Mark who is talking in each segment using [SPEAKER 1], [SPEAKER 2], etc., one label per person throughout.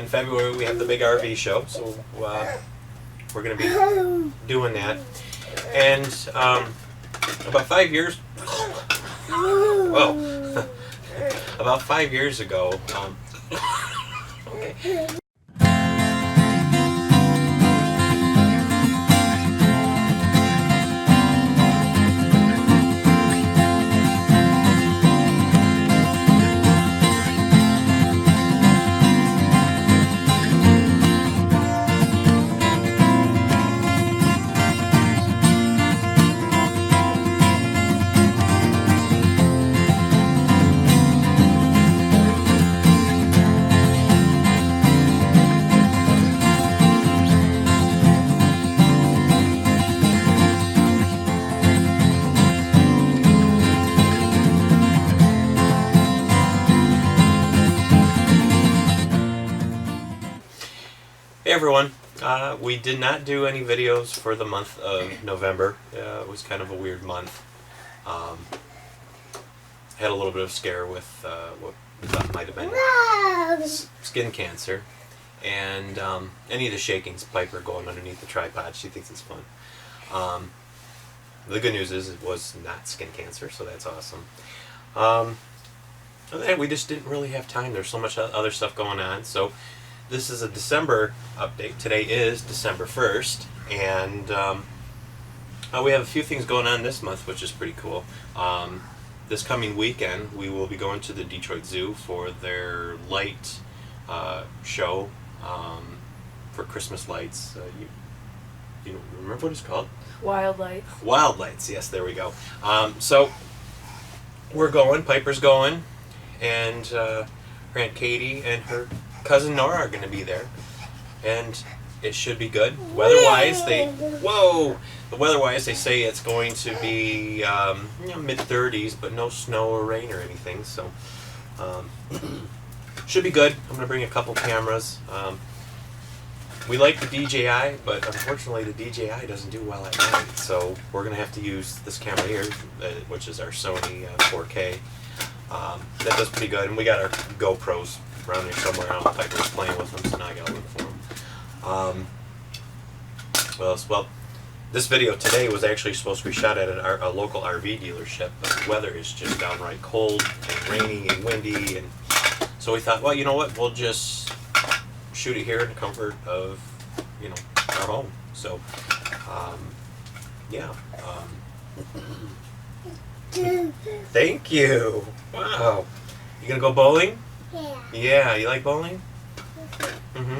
[SPEAKER 1] in February we have the big RV show, so we're going to be doing that. And about 5 years, whoa, about 5 years ago, okay. Hey everyone, we did not do any videos for the month of November. It was kind of a weird month. Had a little bit of scare with what we thought might have been skin cancer. And Anita's shaking Piper going underneath the tripod. She thinks it's fun. The good news is it was not skin cancer, so that's awesome. And we just didn't really have time. There's so much other stuff going on. So this is a December update. Today is December 1st, and we have a few things going on this month, which is pretty cool. This coming weekend, we will be going to the Detroit Zoo for their light show for Christmas lights. You remember what it's called?
[SPEAKER 2] Wild Lights.
[SPEAKER 1] Wild Lights, yes, there we go. So we're going, Piper's going, and her Aunt Katie and her cousin Nora are going to be there, and it should be good. Weather-wise, they say it's going to be mid-30s, but no snow or rain or anything, so should be good. I'm going to bring a couple cameras. We like the DJI, but unfortunately the DJI doesn't do well at night, so we're going to have to use this camera here, which is our Sony 4K. That does pretty good, and we got our GoPros around here somewhere. I don't know if Piper was playing with them, so now I gotta look for them. What else? Well, this video today was actually supposed to be shot at a local RV dealership, but the weather is just downright cold and rainy and windy, and so we thought, well, you know what? We'll just shoot it here in the comfort of, our home. So, yeah. Thank you. Wow. You gonna go bowling?
[SPEAKER 3] Yeah.
[SPEAKER 1] Yeah, you like bowling?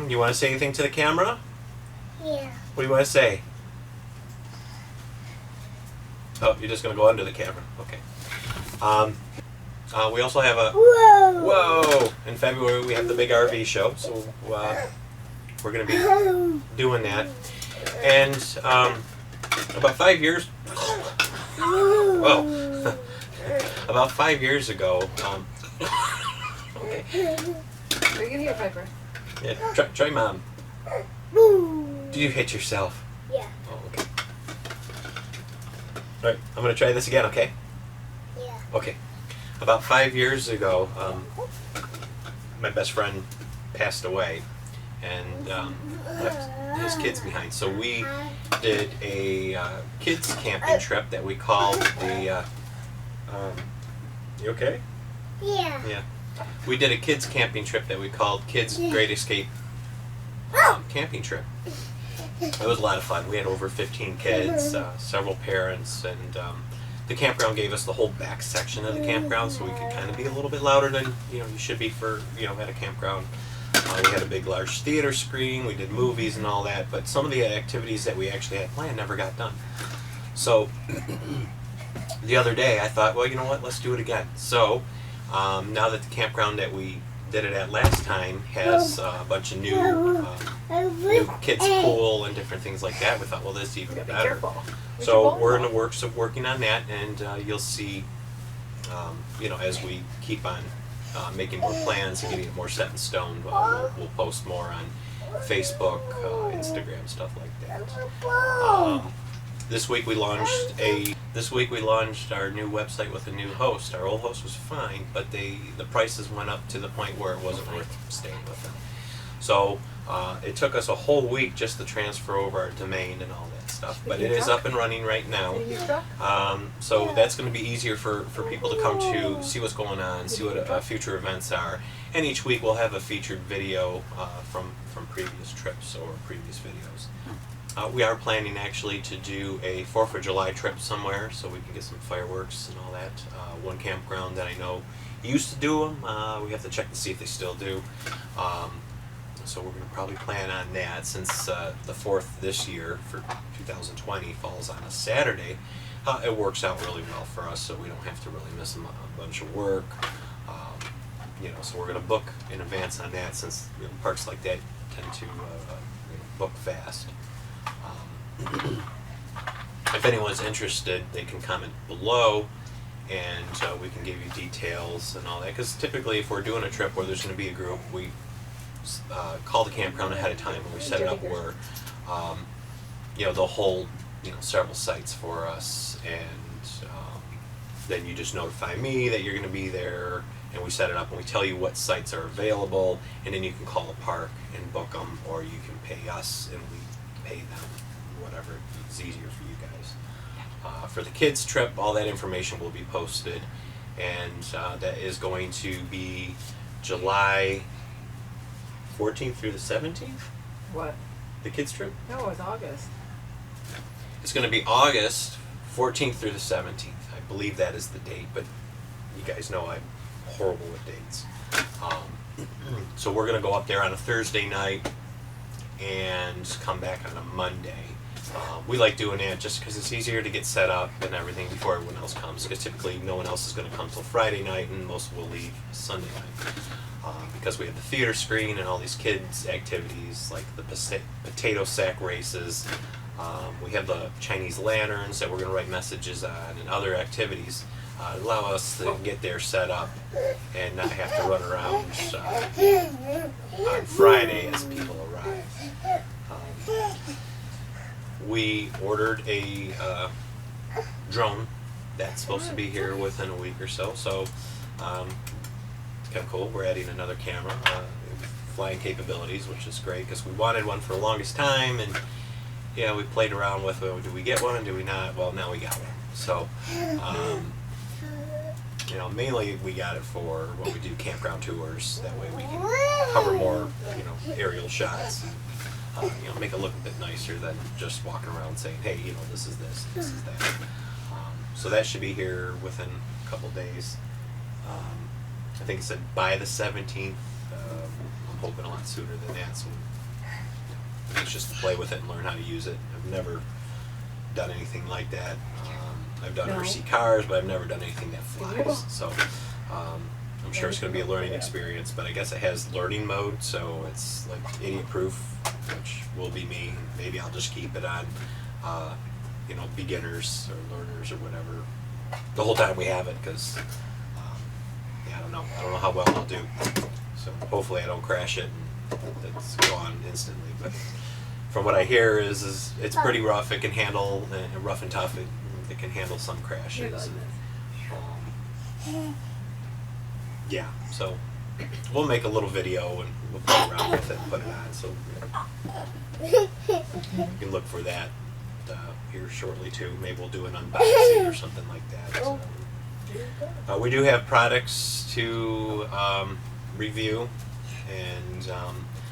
[SPEAKER 1] You want to say anything to the camera?
[SPEAKER 3] Yeah.
[SPEAKER 1] What do you want to say? Oh, you're just going to go under the camera. Okay. We also have a... Whoa! In February, we have the big RV show, so we're going to be doing that. And about 5 years... Whoa! About 5 years ago...
[SPEAKER 2] Bring it here, Piper.
[SPEAKER 1] Yeah, try Mom. Did you hit yourself?
[SPEAKER 3] Yeah.
[SPEAKER 1] Oh, okay. Alright, I'm going to try this again, okay?
[SPEAKER 3] Yeah.
[SPEAKER 1] Okay. About 5 years ago, my best friend passed away and left his kids behind. So we did a kids camping trip that we called the... you okay?
[SPEAKER 3] Yeah.
[SPEAKER 1] Yeah. We did a kids camping trip that we called Kids Great Escape Camping Trip. It was a lot of fun. We had over 15 kids, several parents, and the campground gave us the whole back section of the campground, so we could kind of be a little bit louder than you should be for at a campground. We had a big, large theater screen. We did movies and all that, but some of the activities that we actually had planned never got done. So the other day, I thought, well, you know what? Let's do it again. So now that the campground that we did it at last time has a bunch of new kids pool and different things like that, we thought, well, this is even better.
[SPEAKER 2] Careful.
[SPEAKER 1] So we're in the works of working on that, and you'll see, as we keep on making more plans and getting it more set in stone, we'll post more on Facebook, Instagram, stuff like that. This week we launched our new website with a new host. Our old host was fine, but the prices went up to the point where it wasn't worth staying with them. So it took us a whole week just to transfer over our domain and all that stuff, but it is up and running right now. So that's going to be easier for people to come to, see what's going on, see what future events are, and each week we'll have a featured video from previous trips or previous videos. We are planning actually to do a 4th of July trip somewhere so we can get some fireworks and all that. One campground that I know used to do them, we have to check to see if they still do. So we're going to probably plan on that since the 4th this year for 2020 falls on a Saturday. It works out really well for us, so we don't have to really miss a bunch of work. So we're going to book in advance on that since parks like that tend to book fast. If anyone's interested, they can comment below, and we can give you details and all that. Because typically, if we're doing a trip where there's going to be a group, we call the campground ahead of time, and we set it up where they'll hold several sites for us, and then you just notify me that you're going to be there, and we set it up, and we tell you what sites are available, and then you can call a park and book them, or you can pay us and we pay them, whatever is easier for you guys. For the kids trip, all that information will be posted, and that is going to be July 14th through the 17th.
[SPEAKER 2] What?
[SPEAKER 1] The kids trip?
[SPEAKER 2] No, it's August.
[SPEAKER 1] It's going to be August 14th through the 17th. I believe that is the date, but you guys know I'm horrible with dates. So we're going to go up there on a Thursday night and come back on a Monday. We like doing that just because it's easier to get set up and everything before everyone else comes, because typically no one else is going to come till Friday night and most will leave Sunday night. Because we have the theater screen and all these kids activities like the potato sack races. We have the Chinese lanterns that we're going to write messages on, and other activities allow us to get there set up and not have to run around on Friday as people arrive. We ordered a drone that's supposed to be here within a week or so. So kind of cool. We're adding another camera, flying capabilities, which is great because we wanted one for the longest time, and we played around with, well, do we get one, do we not? Well, now we got one. So mainly we got it for when we do campground tours. That way we can cover more, aerial shots. Make it look a bit nicer than just walking around saying, hey, this is this, this is that. So that should be here within a couple days. I think it said by the 17th. I'm hoping a lot sooner than that. So it's just to play with it and learn how to use it. I've never done anything like that. I've done RC cars, but I've never done anything that flies. So I'm sure it's going to be a learning experience, but I guess it has learning mode, so it's like idiot proof, which will be me. Maybe I'll just keep it on, beginners or learners or whatever the whole time we have it, because I don't know how well I'll do. So hopefully I don't crash it and it's gone instantly. But from what I hear is it's pretty rough. It can handle rough and tough. It can handle some crashes. Yeah, so we'll make a little video and we'll play around with it and put it on. So you can look for that here shortly too. Maybe we'll do an unboxing or something like that. So, we do have products to review, and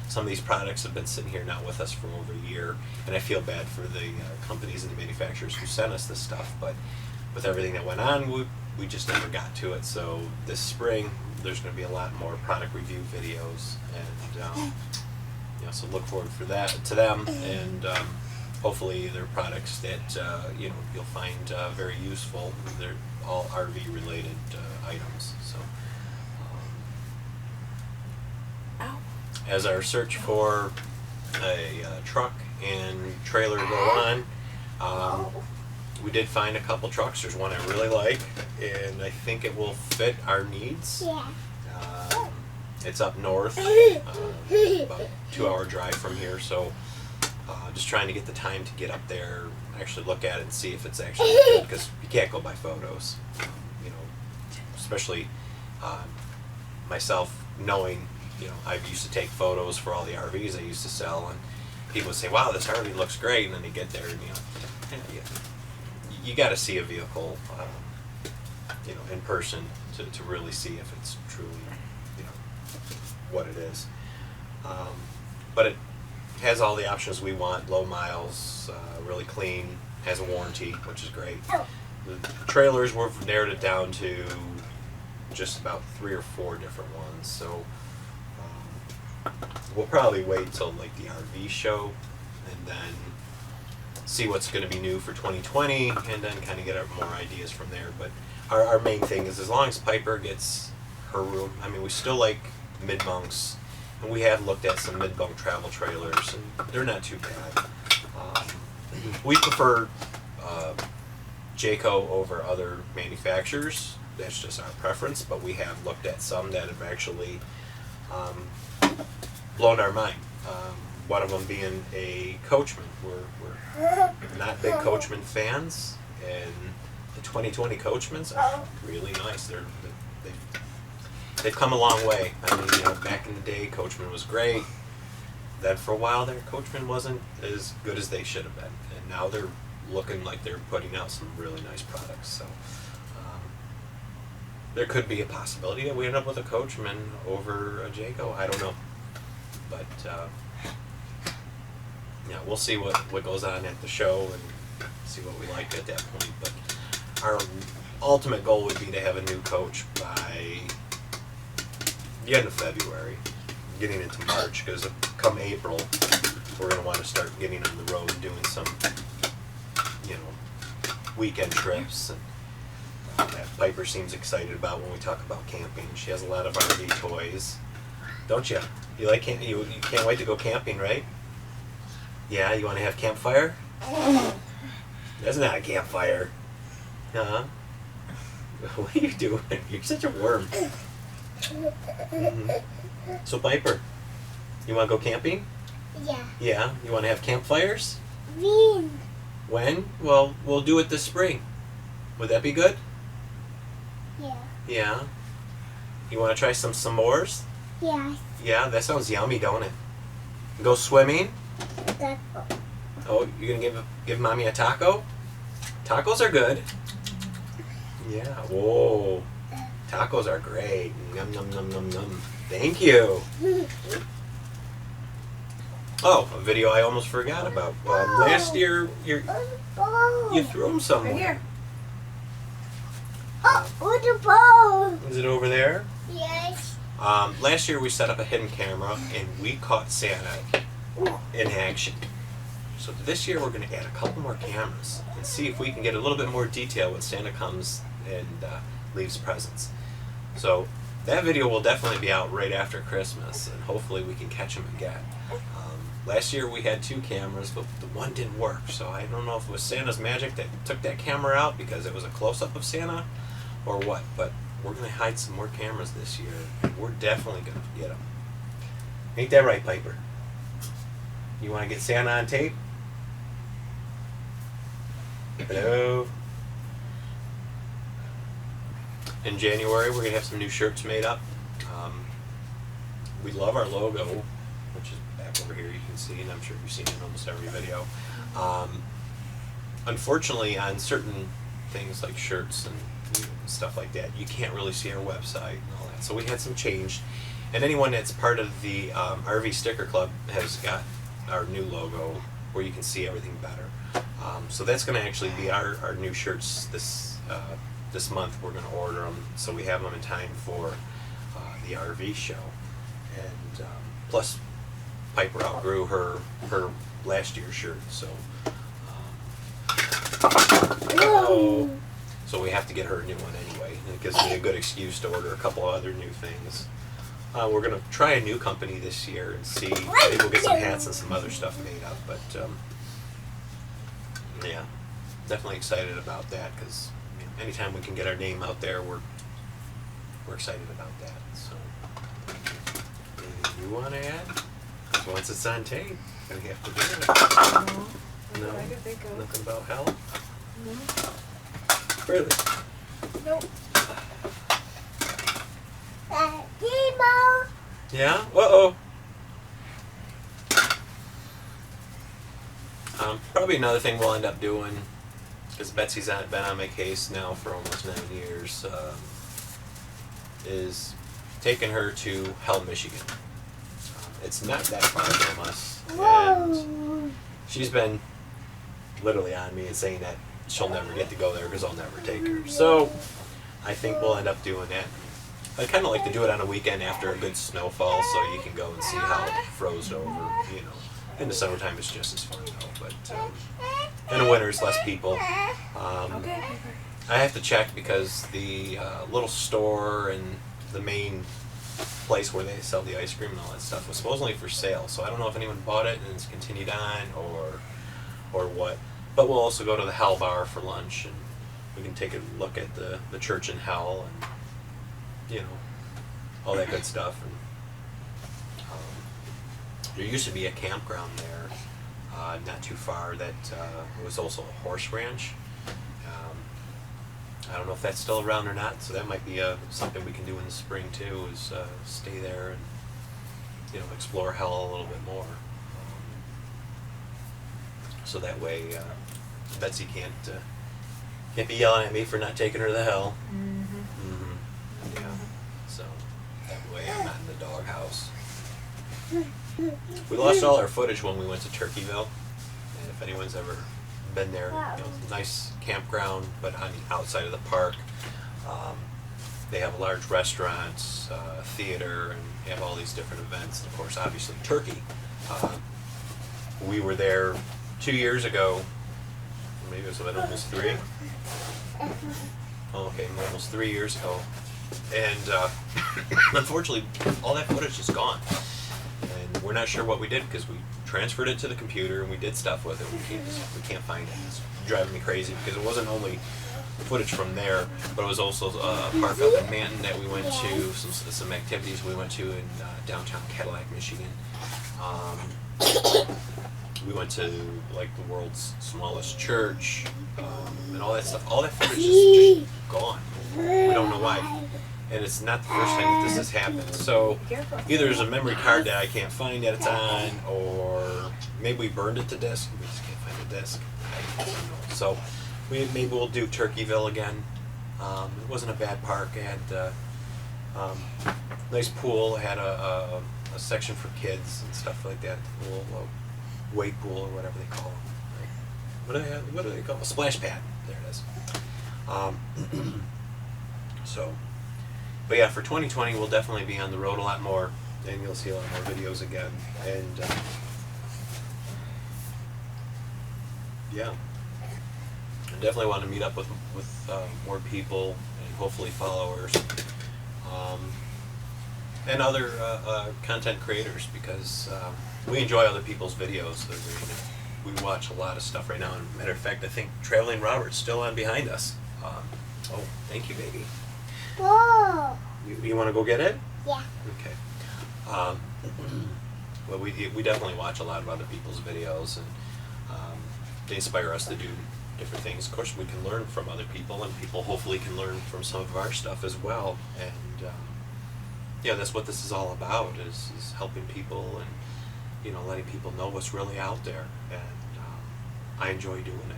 [SPEAKER 1] some of these products have been sitting here now with us for over a year, and I feel bad for the companies and the manufacturers who sent us this stuff, but with everything that went on, we just never got to it. So this spring there's going to be a lot more product review videos, and so look forward for that to them, and hopefully they're products that you'll find very useful. They're all RV related items. So as our search for a truck and trailer go on, we did find a couple trucks. There's one I really like, and I think it will fit our needs.
[SPEAKER 3] Yeah.
[SPEAKER 1] It's up north, about a 2-hour drive from here, so just trying to get the time to get up there, actually look at it and see if it's actually good, because you can't go by photos. Especially myself knowing I used to take photos for all the RVs I used to sell, and people would say, "Wow, this RV looks great," and then they get there, and you got to see a vehicle, in person to really see if it's truly, what it is. But it has all the options we want: low miles, really clean, has a warranty, which is great. The trailers, we've narrowed it down to just about 3 or 4 different ones. So we'll probably wait till like the RV show and then see what's going to be new for 2020 and then kind of get more ideas from there. But our main thing is, as long as Piper gets her room, I mean, we still like mid-bunks, and we have looked at some mid-bunk travel trailers, and they're not too bad. We prefer Jayco over other manufacturers. That's just our preference, but we have looked at some that have actually blown our mind. One of them being a Coachman. We're not big Coachman fans, and the 2020 Coachmans are really nice. They've come a long way. I mean, back in the day, Coachman was great. Then for a while there, Coachman wasn't as good as they should have been, and now they're looking like they're putting out some really nice products. So there could be a possibility that we end up with a Coachman over a Jayco. I don't know, but we'll see what goes on at the show and see what we like at that point. But our ultimate goal would be to have a new coach by the end of February, getting into March, because come April, we're going to want to start getting on the road and doing some, weekend trips. And that Piper seems excited about when we talk about camping. She has a lot of RV toys, don't you? You like you can't wait to go camping, right? Yeah, you want to have campfire? That's not a campfire. Huh? What are you doing? You're such a worm. So Piper, you want to go camping?
[SPEAKER 3] Yeah.
[SPEAKER 1] Yeah? You want to have campfires?
[SPEAKER 3] Green.
[SPEAKER 1] When? Well, we'll do it this spring. Would that be good?
[SPEAKER 3] Yeah.
[SPEAKER 1] Yeah. You want to try some s'mores?
[SPEAKER 3] Yeah.
[SPEAKER 1] Yeah, that sounds yummy, don't it? Go swimming?
[SPEAKER 3] Taco.
[SPEAKER 1] Oh, you're gonna give mommy a taco? Tacos are good. Yeah. Whoa. Tacos are great. Yum yum yum yum yum. Thank you. Oh, a video I almost forgot about. Last year, you threw them somewhere.
[SPEAKER 2] Right here.
[SPEAKER 3] Oh, with the ball.
[SPEAKER 1] Is it over there?
[SPEAKER 3] Yes.
[SPEAKER 1] Last year we set up a hidden camera and we caught Santa in action. So this year we're going to add a couple more cameras and see if we can get a little bit more detail when Santa comes and leaves presents. So that video will definitely be out right after Christmas, and hopefully we can catch him again. Last year we had 2 cameras, but the one didn't work, so I don't know if it was Santa's magic that took that camera out because it was a close-up of Santa or what, but we're going to hide some more cameras this year, and we're definitely going to get them. Ain't that right, Piper? You want to get Santa on tape? Hello? In January, we're going to have some new shirts made up. We love our logo, which is back over here, you can see, and I'm sure you've seen it in almost every video. Unfortunately, on certain things like shirts and stuff like that, you can't really see our website and all that. So we had some change. And anyone that's part of the RV Sticker Club has got our new logo where you can see everything better. So that's going to actually be our new shirts this month. We're going to order them so we have them in time for the RV show. And plus, Piper outgrew her last year's shirt, so so we have to get her a new one anyway. And it gives me a good excuse to order a couple of other new things. We're going to try a new company this year and see. Maybe we'll get some hats and some other stuff made up. But yeah, definitely excited about that, because anytime we can get our name out there, we're excited about that. So, anything you want to add? 'Cause once it's on tape, you're gonna have to do it.
[SPEAKER 2] No.
[SPEAKER 1] No,
[SPEAKER 2] I can think of.
[SPEAKER 1] nothing about help.
[SPEAKER 2] No.
[SPEAKER 1] Really?
[SPEAKER 2] Nope.
[SPEAKER 3] Timo.
[SPEAKER 1] Yeah? Uh-oh. Probably another thing we'll end up doing, because Betsy's been on my case now for almost 9 years, is taking her to Hell, Michigan. It's not that far from us, and
[SPEAKER 3] Whoa.
[SPEAKER 1] she's been literally on me and saying that she'll never get to go there because I'll never take her. So I think we'll end up doing that. I kind of like to do it on a weekend after a good snowfall, so you can go and see how it froze over. You know, in the summertime it's just as fun though, but in the winter it's less people.
[SPEAKER 2] Okay.
[SPEAKER 1] I have to check because the little store and the main place where they sell the ice cream and all that stuff was supposedly for sale. So I don't know if anyone bought it and it's continued on or what. But we'll also go to the Hell Bar for lunch, and we can take a look at the church in Hell and, you know, all that good stuff. And there used to be a campground there, not too far, that was also a horse ranch. I don't know if that's still around or not, so that might be something we can do in the spring too, is stay there and, you know, explore Hell a little bit more. So that way Betsy can't be yelling at me for not taking her to the Hell.
[SPEAKER 2] Mm-hmm.
[SPEAKER 1] Yeah. So that way I'm not in the doghouse. We lost all our footage when we went to Turkeyville, and if anyone's ever been there, you know, nice campground, but on the outside of the park. They have a large restaurant, theater, and they have all these different events. And of course, obviously, Turkey. We were there 2 years ago. Maybe it was about almost 3. Oh, okay, almost 3 years ago. And unfortunately, all that footage is gone. And we're not sure what we did because we transferred it to the computer and we did stuff with it. We can't find it. It's driving me crazy because it wasn't only footage from there, but it was also a park up in Manton that we went to, some activities we went to in downtown Cadillac, Michigan. We went to like the world's smallest church, and all that stuff. All that footage is just gone. We don't know why. And it's not the first time that this has happened. So either there's a memory card that I can't find that it's on, or maybe we burned it to disk. We just can't find the disk. I don't know. So maybe we'll do Turkeyville again. It wasn't a bad park. It had nice pool. It had a section for kids and stuff like that. A little wade pool or whatever they call them. What do they call it? A splash pad. There it is. So. But yeah, for 2020, we'll definitely be on the road a lot more, and you'll see a lot more videos again. And yeah, I definitely want to meet up with more people and hopefully followers, and other content creators, because we enjoy other people's videos. We watch a lot of stuff right now. And matter of fact, I think Traveling Robert's still on behind us. Oh, thank you, baby.
[SPEAKER 3] Whoa.
[SPEAKER 1] You want to go get it?
[SPEAKER 3] Yeah.
[SPEAKER 1] Okay. Well, we definitely watch a lot of other people's videos, and they inspire us to do different things. Of course, we can learn from other people, and people hopefully can learn from some of our stuff as well. And yeah, that's what this is all about: is helping people and, you know, letting people know what's really out there. And I enjoy doing it.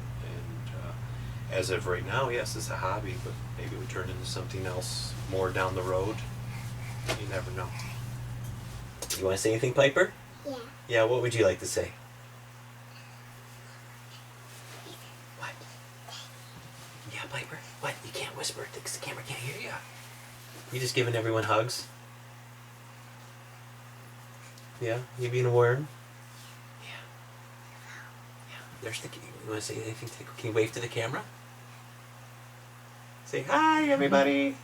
[SPEAKER 1] As of right now, yes, it's a hobby, but maybe we turn into something else more down the road. You never know. You want to say anything, Piper?
[SPEAKER 3] Yeah.
[SPEAKER 1] Yeah, what would you like to say? What? Yeah, Piper? What? You can't whisper because the camera can't hear you. You just giving everyone hugs? Yeah? You being a worm? Yeah. Yeah. There's the... You want to say anything? Can you wave to the camera? Say hi, everybody.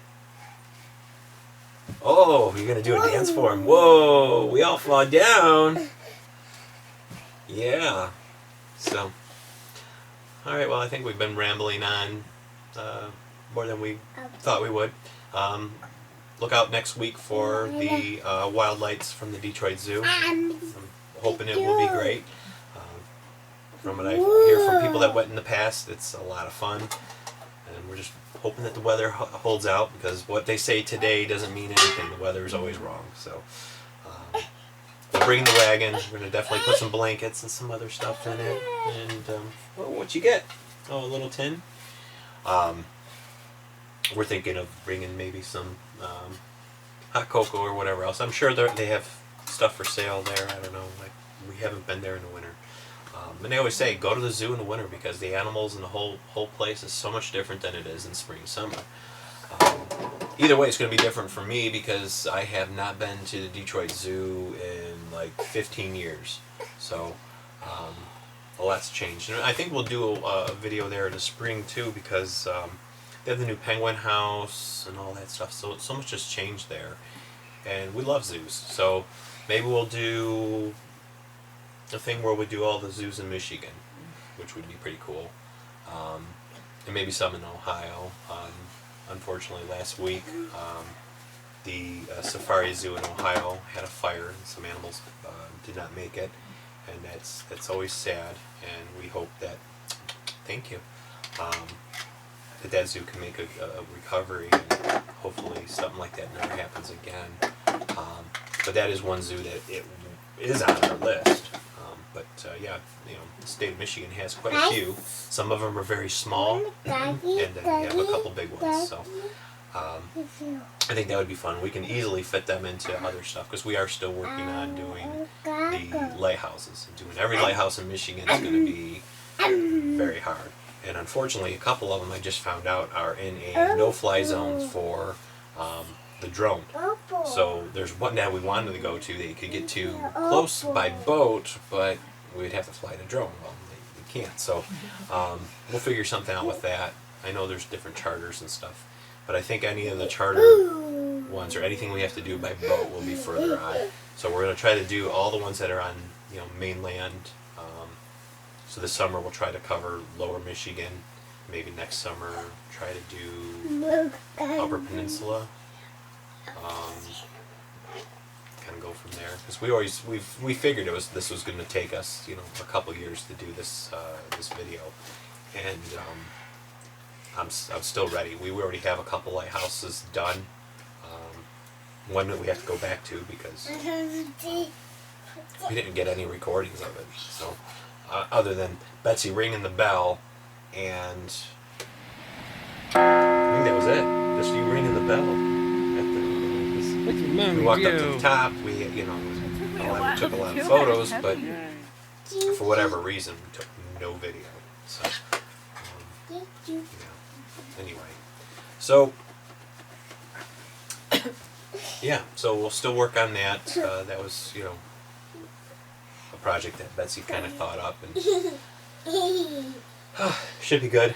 [SPEAKER 1] Oh, you're gonna do a dance for him. Whoa, we all fall down. Yeah. So, all right. Well, I think we've been rambling on more than we thought we would. Look out next week for the wild lights from the Detroit Zoo. I'm hoping it will be great. From what I hear from people that went in the past, it's a lot of fun, and we're just hoping that the weather holds out, because what they say today doesn't mean anything. The weather is always wrong. So bring the wagon. We're gonna definitely put some blankets and some other stuff in it. And well, what you get? Oh, a little tin. We're thinking of bringing maybe some hot cocoa or whatever else. I'm sure they have stuff for sale there. I don't know. Like, we haven't been there in the winter. And they always say go to the zoo in the winter because the animals and the whole place is so much different than it is in spring, summer. Either way, it's going to be different for me because I have not been to the Detroit Zoo in like 15 years. So a lot's changed. And I think we'll do a video there in the spring too because they have the new penguin house and all that stuff. So much has changed there. And we love zoos. So maybe we'll do a thing where we do all the zoos in Michigan, which would be pretty cool. And maybe some in Ohio. Unfortunately, last week, the Safari Zoo in Ohio had a fire and some animals did not make it. And that's always sad. And we hope that, thank you, that zoo can make a recovery and hopefully something like that never happens again. But that is one zoo that it is on our list. But yeah, the state of Michigan has quite a few. Some of them are very small, and then we have a couple big ones. So I think that would be fun. We can easily fit them into other stuff because we are still working on doing the lighthouses. Doing every lighthouse in Michigan is going to be very hard. And unfortunately, a couple of them I just found out are in a no-fly zone for the drone. So there's one that we wanted to go to that you could get to close by boat, but we'd have to fly the drone. Well, we can't. So we'll figure something out with that. I know there's different charters and stuff, but I think any of the charter ones or anything we have to do by boat will be further on. So we're going to try to do all the ones that are on mainland. So this summer we'll try to cover Lower Michigan. Maybe next summer try to do Upper Peninsula. Kind of go from there because we figured this was going to take us a couple years to do this video, and I'm still ready. We already have a couple lighthouses done. One that we have to go back to because we didn't get any recordings of it. So other than Betsy ringing the bell, and I think that was it. Just you ringing the bell. We walked up to the top. We took a lot of photos, but for whatever reason, we took no video. So anyway, so yeah, so we'll still work on that. That was a project that Betsy kind of thought up, and should be good.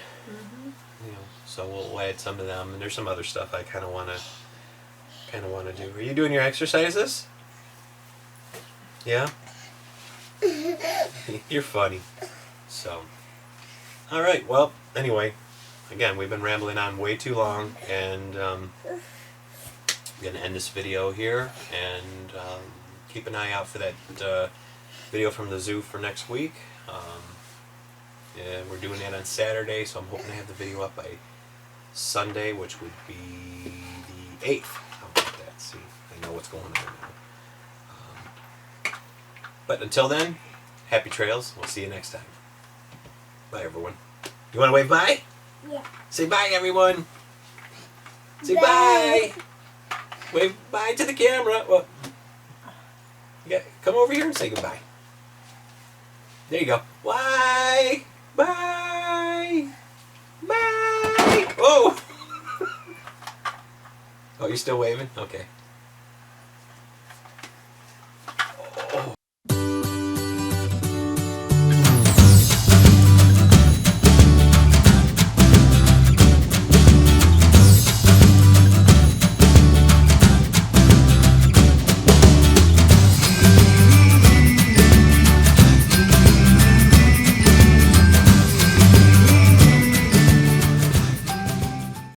[SPEAKER 1] So we'll add some to them, and there's some other stuff I kind of want to do. Are you doing your exercises? Yeah? You're funny. So, alright, well, anyway, again, we've been rambling on way too long, and I'm going to end this video here, and keep an eye out for that video from the zoo for next week. And we're doing that on Saturday, so I'm hoping to have the video up by Sunday, which would be the 8th. How about that? See, I know what's going on now. But until then, happy trails. We'll see you next time. Bye, everyone. You want to wave bye?
[SPEAKER 3] Yeah.
[SPEAKER 1] Say bye, everyone. Say bye. Wave bye to the camera. Well, yeah, come over here and say goodbye. There you go. Bye. Bye. Bye. Oh. Oh, you're still waving? Okay.